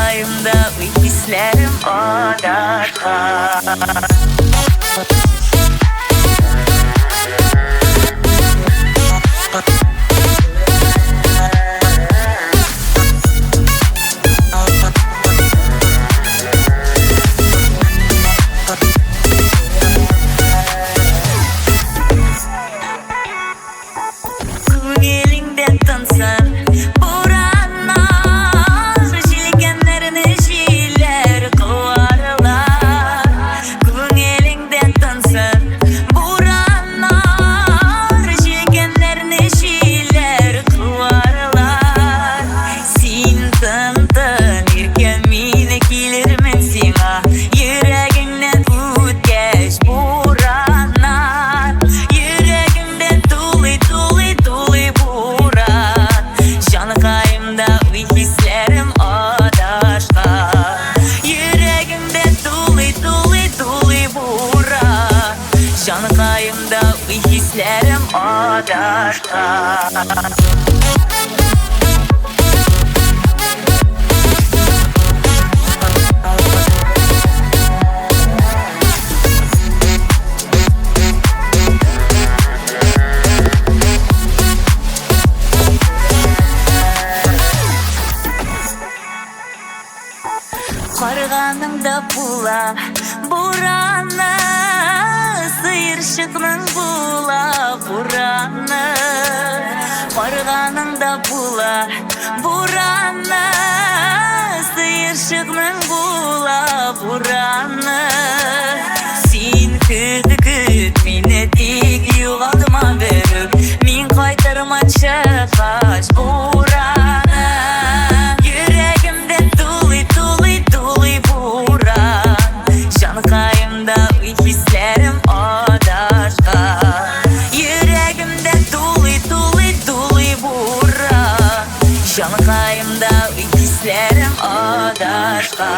Şanakayımda hislerim odarka. Şanakayımda hislerim odarka. Karganımda bula buranı, sıyırşıkның bula buranı. Karganımda bula buranı, sıyırşıkның bula buranı. Sen küt meni dik yuvaldıma verip, men qaytarmancha kaç buranı. Yüreğimde Dulый Буран. Şanakayımda hislerim odarka. Yüreğimde Dulый Буран. Şanakayımda hislerim odarka.